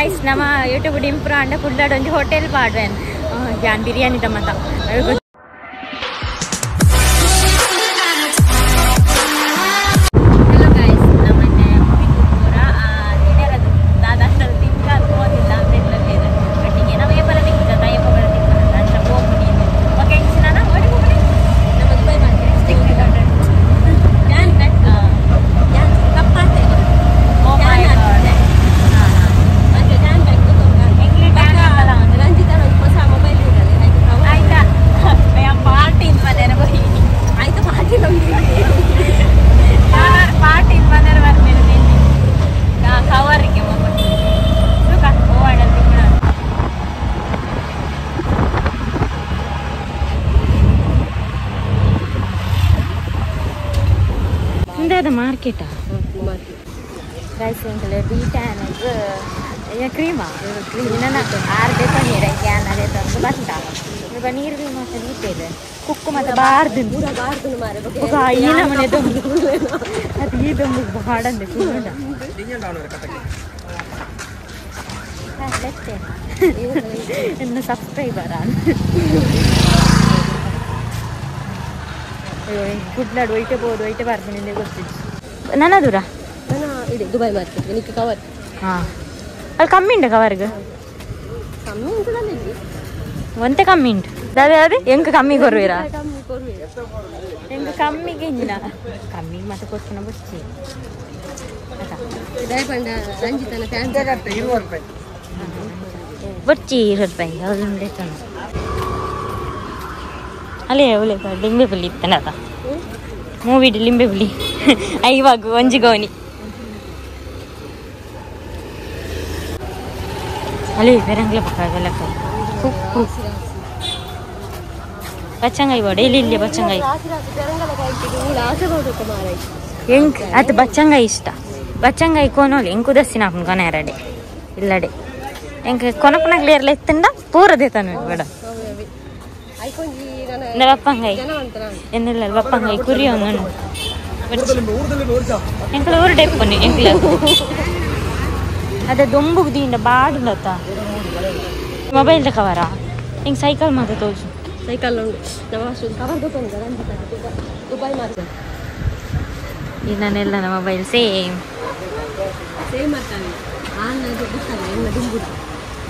guys nama YouTube dimpro anda kulla donji hotel paadwen yan biryani tamata ada market guys yang kalian di sana ya cream ini nak harga kan ni rakyat ada tu basta paneer भी मत लीते ले कुक्को मत बाहर दिन मारे ओ भाई ना मने तो ಅದು ಈ ದೊಂದು ಬಾಡಂದೆ ಕುಂಡ ಡಿಂಜನ್ ಡೌನ್ ವರ ಕಟಕ್ಕೆ ಹಾಲೆತ್ತೆ ಇನ್ನು ಸಬ್ಸ್ಕ್ರೈಬರ್ ಆನ್ ಅಯ್ಯೋ ಗುಡ್ಲಾಡ್ ಒಯ್ಟೆ ಬೋದು ಒಯ್ಟೆ ಬರ್ತೀನಿ ನಿಮಗೆ ಗೊತ್ತಿತ್ತು ನನ್ನ ದೂರ ನಾನು ಇದೆ ದುಬೈ ಮಾರ್ಕೆಟ್ ನಿಕ್ಕೆ ಕವರ್ ಹಾ ಅಲ್ಲಿ ಕಮ್ಮಿ ಉಂಟು ಕವರ್ಗೆ ಕಮ್ಮಿ ಉಂಟು ಒಂತೆ ಕಮ್ಮಿ ಉಂಟು ಅದೇ ಅದೇ ಹೆಂಗೆ ಕಮ್ಮಿ ಕೊರುವಿರಾ ಹೆಂಗೆ ಕಮ್ಮಿಗೆ ಹಿಂಗಿನ ಕಮ್ಮಿ ಮತ್ತೆ ಕೊಡ್ತಾನೆ ಬಚ್ಚಿ ಬಚ್ಚಿ 20 ರೂಪಾಯಿ ಯಾವ್ದು ತಾನೆ ಅಲ್ಲೇ ಅವಳೆ ಲಿಂಬೆ ಪುಲಿ ಇತ್ತಾನೆ ಅದ ಮೂವಿ ಲಿಂಬೆ ಪುಲಿ ಇವಾಗ ಒಂಜಿ ಗೋನಿ ಅಲ್ಲಿ ಬೇರಂಗ್ಲೆ ಪಕ್ಕಾಗಲ್ಲ ಬಚ್ಚಂಗಾಯಿ ಬೋಡ ಇಲ್ಲಿ ಬಚ್ಚಂಗಾಯಿ ಹೆಂಗ್ ಅದು ಬಚ್ಚಂಗಾಯಿ ಇಷ್ಟ ಬಚ್ಚಂಗಾಯಿ ಕೊನೋಲಿ ಹೆಂಗ್ ಕುದಸ್ಸಿ ನಾಕು ಕೊನೆರಡೆ ಇಲ್ಲಡೆ ಹೆಂಗೆ ಕೊನಪನಾಗ್ಲಿ ಇರಲ್ಲ ಎತ್ತಂಡ ಪೂರದೇ ತಾನು ಬೇಡ ಬಪ್ಪಂಗಾಯಿ ಎನ್ನೆಲ್ಲ ಬಪ್ಪಂಗಾಯಿ ಕುರಿ ಒಂದು ಎಂಕಲ ಊರು ಟೈಪೊನ್ನಿ ಎಂಕಲ ಅದೇ ದೊಂಬುಗ್ ದೀಂಡ ಬಾಡುಲತ್ತ ಮೊಬೈಲ್ ಕವರ ಹಿಂಗೆ ಸೈಕಲ್ ಮಾತ್ರ ತೋಜು ಸೈಕಲ್ ಉಂಟು ಕವರ್ ದುಬೈ ಮಾರ್ಕೆಟ್ ಈಗ ನಾನೆಲ್ಲ ನಮ್ಮ ಮೊಬೈಲ್ ಸೇಮ್ ಮಾಡ್ತಾನೆ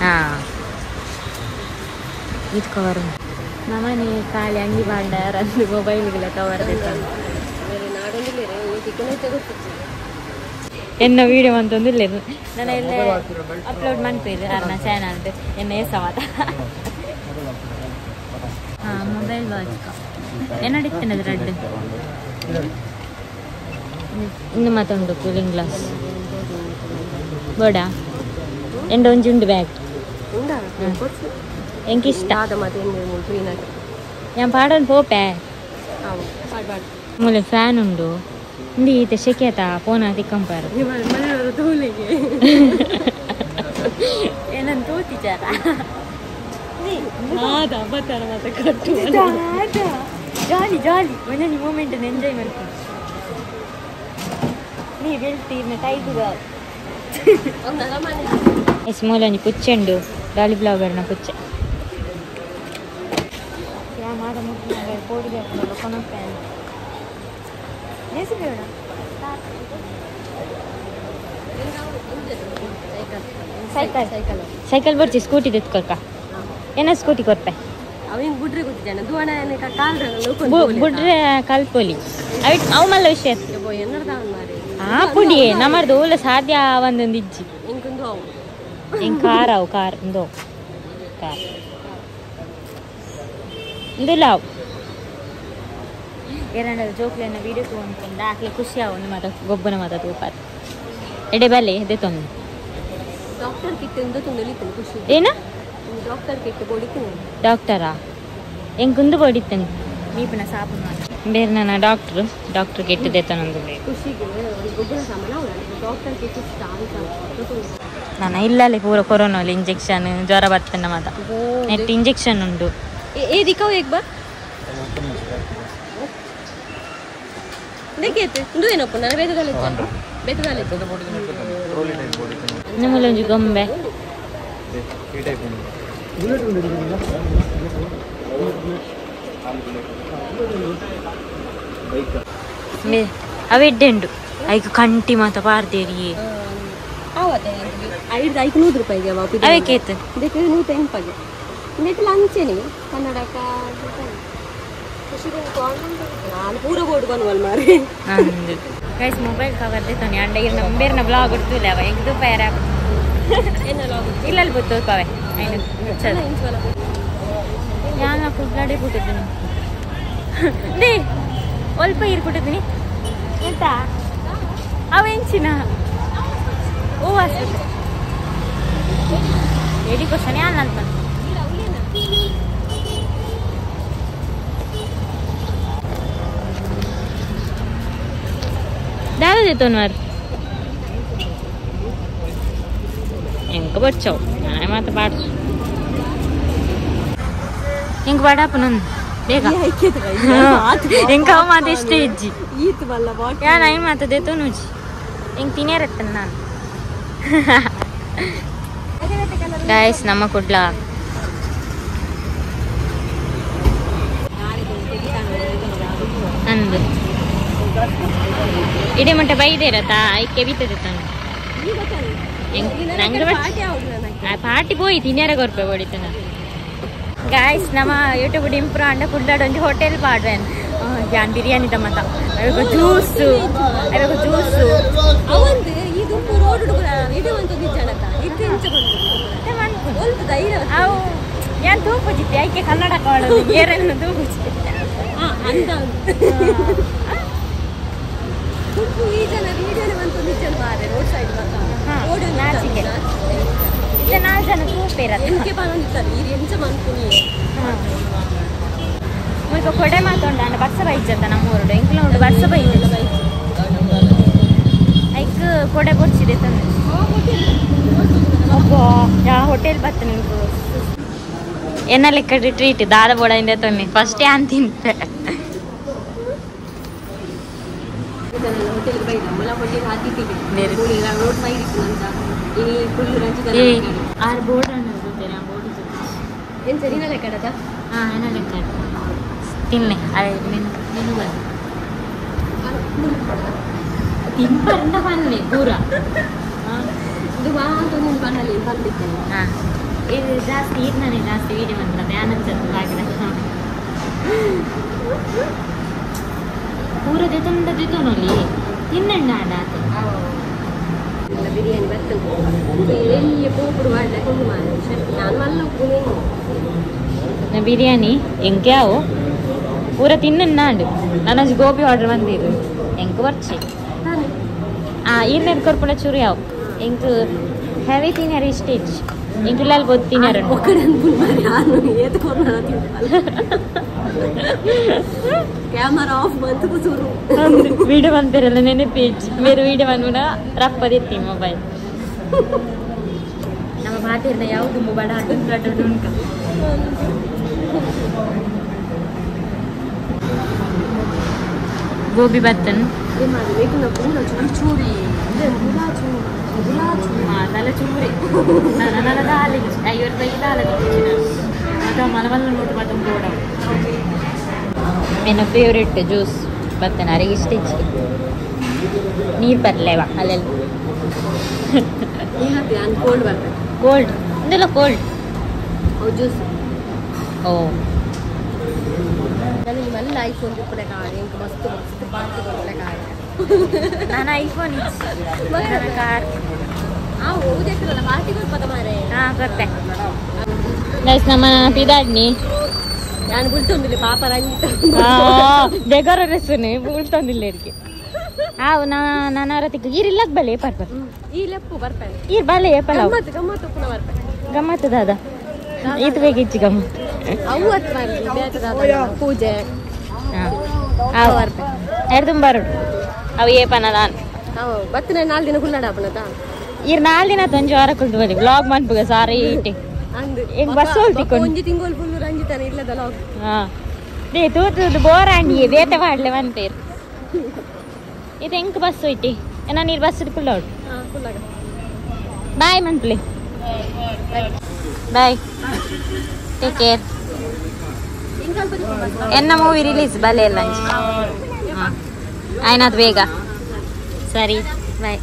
ಹಾಂ ಇದು ಕವರ್ ನಮ್ಮನೆ ಖಾಲಿ ಅಂಗಿ ಬಾಂಡ ರಂದು ಮೊಬೈಲ್ಗೆಲ್ಲ ಕವರ್ ಎನ್ನ ವೀಡಿಯೋ ಅಂತಂದಿಲ್ಲ ನಾನು ಎಲ್ಲ ಅಪ್ಲೋಡ್ ಮಾಡ್ತೀರಿ ಅರ್ನ ಚಾನಲ್ ಎನ್ನ ಏಸವಾದ ಹಾಂ ಮೊಬೈಲ್ ವಾಚ್ ಏನಡಿತ್ತೇನೆ ಅದು ರೆಡ್ ಇನ್ನು ಮಾತುಂಟು ಕೂಲಿಂಗ್ ಗ್ಲಾಸ್ ಬೋಡಾ ಎಂಡ ಒಂಜಿ ಉಂಡು ಬ್ಯಾಗ್ ಎಂಗೆ ಇಷ್ಟ ഞാൻ പാടാൻ പോപ്പേ മൂല ഫാൻ ഉണ്ടോ ഇന്ത് ഈത്തെ ശെക്കെത്താ പോനാ തിക്കಂಪಾರು ಏನಂತ ತೋತಿಚಾರ ಆದಾ ಬತ್ತಾರ ಮತ್ತೆ ಕಟ್ಟು ಜಾಲಿ ಜಾಲಿ ಒಂದೊಂದು ಮೂಮೆಂಟ್ ಎಂಜಾಯ್ ಮಾಡ್ತೀನಿ ನೀ ಹೇಳ್ತೀರ್ನ ಟೈಪ್ಗ ಎಸ್ ಮೂಲಂಜಿ ಪುಚ್ಚೆ ಉಂಡು ಡಾಲಿ ಬ್ಲಾಗರ್ನ ಪುಚ್ಚೆ ಮಾಡ ಮುಟ್ಟಿನಾಗ ಕೋಡಿಗೆ ಕೊನಪ್ಪೆ ಬೇಡ ಸೈಕಲ್ ಸೈಕಲ್ ಸೈಕಲ್ ಬರ್ಚಿ ಸ್ಕೂಟಿ ತೆತ್ಕೊಳ್ಕ ಏನ ಸ್ಕೂಟಿ ಕೊರ್ಪೆ ಅವಿನ ಬುಡ್ರೆ ಗೊತ್ತಿದ್ದಾನೆ ದುವಣ ಬುಡ್ರೆ ಕಲ್ಪೊಲಿ ಅವು ಮಲ್ಲ ವಿಷಯ ಆ ಪುಡಿ ನಮ್ಮದು ಓಲ ಸಾಧ್ಯ ಒಂದೊಂದು ಇಜ್ಜಿ ಹಿಂಗೆ ಕಾರ್ ಅವು ಕಾರ್ ಇಂದು ಕಾರ್ ಇಂದು ಲಾವ್ ಏನಾದ್ರು ಜೋಕ್ಲೆನ ವೀಡಿಯೋ ತೊಗೊಂಡ್ಕೊಂಡು ಆಕೆ ಖುಷಿ ಅವನು ಮಾತ ಗೊಬ್ಬನ ಮಾತ ತೂಪಾತ್ ಎಡೆ ಬಲ್ಲೆ ಎದೆ ತೊಂದು ಡಾಕ್ಟರ್ ಕಿಟ್ ಎಂದು ತುಂಡಲಿತ್ತು ಖುಷಿ ಏನ ಡಾಕ್ಟರ್ ಕಿಟ್ ಬೋಡಿತ್ತು ಡಾಕ್ಟರಾ ಹೆಂಗುಂದು ಬೋಡಿತ್ತಂದು ನೀಪನ ಸಾಪು ಬೇರೆ ನನ್ನ ಡಾಕ್ಟರ್ ಕಿಟ್ ದೇತನಂದು ಖುಷಿಗೆ ಗೊಬ್ಬರ ಸಾಮಾನ ಡಾಕ್ಟರ್ ಕಿಟ್ ನಾನು ಇಲ್ಲಲ್ಲಿ ಪೂರ ಕೊರೋನಲ್ಲಿ ಇಂಜೆಕ್ಷನ್ ಜ್ವರ ಬರ್ತೇನೆ ಮಾತ ನೆಟ್ ಇಂಜೆಕ್ಷನ್ ಉಂಟು ಏದಿಕವು ಏಕ್ ಬಾ देखिए इंदु ಏನಪ್ಪ ನಾನು ಬೇತದಲ್ಲಿ ನಿಮ್ಮಲ್ಲಿ ಒಂದು ಗೊಂಬೆ ಈ ಟೈಪ್ ಬುಲೆಟ್ ಅವೆಡ್ಡೆಂಡು ಐದು ಕಂಟಿ ಮಾತ ಪಾರ್ದೇರಿ ₹500 ಅವೇ ಕೇತ್ ಇದಕ್ಕೆ 180 ಇದಕ್ಕೆ ಲಂಚನೆ ಕನ್ನಡಕ ನಾನು ಪೂರ ಬೋರ್ಡ್ ಬಂದ್ವಲ್ ಮಾರಿ ಗೈಸ್ ಮೊಬೈಲ್ ಕವರ್ ದೇತಾನೆ ಅಂಡ ಇರ್ ನಂಬರ್ನ ಬ್ಲಾಗ್ ಇಡ್ತಿಲ್ಲ ಅವ ಇದು ಪೇರ ಇಲ್ಲಲ್ಲಿ ಬುತ್ತು ಕವೆ ಐನು ಯಾನ ಕುಡ್ಲಾಡಿ ಬಿಟ್ಟಿದ್ದೀನಿ ದೇ ಅಲ್ಪ ಇರ್ಬಿಟ್ಟಿದ್ದೀನಿ ಎಂತ ಅವೆಂಚಿನ ಓ ಅಷ್ಟೇ ಎಡಿ ಕ್ವಶನ್ ಯಾನ್ ಅಂತ दादा देतो ना इंक बच्चाओ मैं मात बात इंक बड़ा अपन देखा इंक हम माते स्टेज जी ईत वाला बात क्या नहीं माते देतो नु जी इंक तीने रटन ना गाइस नमक उडला अंदर इडे मट्ट बईदेरता ऐके बीतदेतानु ನಂಗೆ ಪಾರ್ಟಿ పోయి ತಿನ್ಯಾರಗ ಹೊಡಿತನ ಗಾಯ್ಸ್ ನಮ್ಮ ಯೂಟ್ಯೂಬ್ ಇಂಪ್ರೂವ್ ಅಂಡ ಕುಡ್ಲಾಡ ಒಂದು ಹೋಟೆಲ್ ಪಾಡ್ವೆನ್ ಜಾನ್ ಬಿರಿಯಾನಿ ತಮ್ಮತ ಅವಾಗ ಜ್ಯೂಸ್ ಅವಂದು ಇದು ರೋಡ್ ಇದು ಒಂದು ನಿಜನತ ಇದು ಎಂಚಗೊಂಡು ಒಂದು ಧೈರ್ಯ ಅವು ಯಾನ್ ತೂಪುಜಿತ್ತೆ ಐಕೆ ಕನ್ನಡ ಕಾಣೋದು ಏರನ್ನು ತೂಪುಜಿತ್ತೆ ಅಂದ ಈ ಜನ ವಿಡಿಯೋನ ಬಂತು ನಿಜ ಮಾರೆ ರೋಡ್ ಸೈಡ್ ರೋಡ್ ನಾಚಿಕೆ ಇಲ್ಲ 4 ಜನ ತೂಪೇರತ್ತೆ ಎಂಕೆ ಬಂದಿದ್ದಾರೆ ಈ ಎಂಚ ಮನ್ಕುನಿ ಮುಲ್ಪ ಕೊಡೆ ಮಾತೊಂಡ ಅಂಡ ಬರ್ಸ ಬೈಜತ್ತ ನಮ್ಮ ಊರುಡು ಎಂಕ್ಲ ಉಂಡು ಬರ್ಸ ಬೈಜ ಐಕ್ ಕೊಡೆ ಬೊಚ್ಚಿದೆ ತಂದು ಅಬ್ಬಾ ಯಾ ಹೋಟೆಲ್ ಬತ್ತ ನಿಮ್ಗೆ ಎನ್ನ ಲೆಕ್ಕ ಟ್ರೀಟ್ ದಾದ ಬೋಡದಿಂದ ತೊನ್ನಿ ಫಸ್ಟ್ ಯಾನ್ ತಿಂತೆ ಹೋಟೆಲ್ ಬೈದ ಮಲ ಹೋಟೆಲ್ ಹಾಕಿಟ್ಟಿದೆ ರೋಡ್ ಸೈಡ್ ಇತ್ತು ಅಂತ ಈ ಫುಲ್ ರಂಜಿತ ಆರ್ ಬೋರ್ಡ್ ಅನ್ನೋದು ಗೊತ್ತೇನಾ ಬೋರ್ಡ್ ಏನು ಸರಿನ ಲೆಕ್ಕಡದ ಹಾಂ ಏನ ಲೆಕ್ಕ ತಿನ್ನೆ ಮೆನು ಬಂದು ತಿನ್ಪಂಡ ಬನ್ನಿ ಪೂರ ಇದು ಒಂದು ನಿನ್ನ ಬಣ್ಣಲ್ಲಿ ಬಂದಿದ್ದೇನೆ ಹಾಂ ಇದು ಜಾಸ್ತಿ ಇರ್ನಾನೆ ಜಾಸ್ತಿ ವೀಡಿಯೋ ಬಂದ್ರೆ ಧ್ಯಾನ ಆಗಿದ ಪೂರ ದೇತೊಂಡದಿದ್ದೋನಲ್ಲಿ ತಿನ್ನಣ್ಣ ಆತ ಬಿರಿಯಾನಿ ಬರ್ತದೆ ಎಲ್ಲಿ ಪೂಪುಡು ಮಾಡ್ದೆ ಕೊಂಡು ಮಾಡಿ ನಾನು ಮಲ್ಲ ಬಿರಿಯಾನಿ ಎಂಕೆ ಯಾವು ಪೂರ ತಿನ್ನಣ್ಣ ಅಂಡು ನಾನು ಗೋಬಿ ಆರ್ಡರ್ ಬಂದಿರು ಎಂಕ ಬರ್ಚಿ ಈರ್ನೇದು ಕೊರ್ಪುಣ ಚೂರು ಯಾವು ಎಂಕ ಹೆವಿ ತಿನ್ಯಾರ ಸ್ಟೇಜ್ ಎಂಕಲ್ಲಿ ಬೋದು ತಿನ್ಯಾರ ಕ್ಯಾಮರಾ ಆಫ್ ಬಂತು ಕೂರು వీడియో పంపిరಲ್ಲ ನೆನಪಿಚ್ಚಿ మీరు వీడియೋ ಬಂದ್ಬಿಡ ರಪ್ಪದಿತ್ತಿ ಮೊಬೈಲ್ ನಮ್ಮ ಮಾತಿರ್ನ ಯಾವುದು ಮೊಬೈಲ್ ಅಡ್ಡು ಉಂಟ ಗೋಬಿ ಬತ್ತನ್ ಚೂರಿ നല്ല ചൂരി നല്ല ആലോചിച്ചു 50 രൂപയ്ക്ക് ആലോചിച്ചു അത് മലമല്ല നോട്ട് പത്തും കൂടെ ನನ್ನ ಫೇವ್ರೆಟ್ ಜ್ಯೂಸ್ ಬರ್ತೇನೆ ಅರಿಗೆ ಇಷ್ಟ ನೀರು ಬರಲೇವ ಅಲ್ಲೆಲ್ಲ ಕೋಲ್ಡ್ ಬರ್ತದೆ ಕೋಲ್ಡ್ ಇದೆಲ್ಲ ಕೋಲ್ಡ್ ಜ್ಯೂಸ್ ಓ ನನಗೆ ಮಲ್ಲ ಐಫೋನ್ ತಿಪ್ಪಲೆ ಕಾಡಿ ಇಂಕ ಮಸ್ತ್ ಮಸ್ತ್ ಪಾರ್ಟಿ ಕೊಡಲೆ ಕಾಡಿ ನಾನು ಐಫೋನ್ ನನ್ನ ಕಾರ್ ಹೋಗುದಿಲ್ಲ ಪಾರ್ಟಿ ಕೊಡ್ಪದ ಮಾರೆ ಹಾಂ ಗೊತ್ತೆ ಗೈಸ್ ನಮ್ಮ ಪಿದಾಡ್ನಿ ನಾನು ಬುಳ್ತೊಂದಿಲ್ಲ ಪಾಪ ರಂಜಿತ ಬೇಗಾರ ರೆಸ್ನೆ ಬುಳ್ತೊಂದಿಲ್ಲ ಇರ್ಕೆ ಹಾವು ನಾನು ರತಿಗೆ ಈರಿಲ್ಲಕ್ ಬಲೆ ಪರ್ಪರ್ ಈ ಲೆಪ್ಪು ಬರ್ಪೇನೆ ಈರ್ ಬಲೆ ಪಲ ಗಮ್ಮತ್ತು ಗಮ್ಮತ್ತು ಪುನಃ ಬರ್ಪೇನೆ ಗಮ್ಮತ್ತು ದಾದ ಇದು ಬೇಕಿಚ್ಚಿ ಗಮ್ಮತ್ತು ಅವು ಪೂಜೆ ಹಾಂ ಬರ್ಪೇನೆ ಎರಡು ತುಂಬಾರುಡು ಅವು ಏ ಪನದಾನ್ ಬತ್ತನೆ 4 ದಿನ ಕುಳ್ಳಾಡ ಪನದ ಈರ್ 4 ದಿನ ತಂಜು ವಾರ ಕುಳ್ದು ಬಲಿ ಬ್ಲಾಗ್ ಮಾಡ್ಬುಗ ಸಾರಿ ಇಟ್ಟಿ ಈಗ ಬಸ್ ಹೋಗ್ತಿಕೊಂಡು ಒಂಜಿ ತಿಂಗಳು ಫುಲ್ ರಂಜಿತಾನೆ ಇಲ್ಲದ ಲಾಗ್ ಹಾಂ ದೇ ತೂತು ಬೋರಾಂಡಿ ಬೇತೆ ಮಾಡ್ಲೆ ಬಂತೇರು ಇದು ಹೆಂಗೆ ಬಸ್ ಹೋಯ್ತಿ ನಾನು ನೀರು ಬಸ್ ಕುಳ್ಳೋಡು ಕುಳ್ಳಾಗ ಬಾಯ್ ಮಂತ್ಲಿ ಬಾಯ್ ಟೇಕ್ ಕೇರ್ ಎನ್ನ ಮೂವಿ ರಿಲೀಸ್ ಬಲೆ ಎಲ್ಲ ಆಯ್ನದು ಬೇಗ ಸರಿ ಬಾಯ್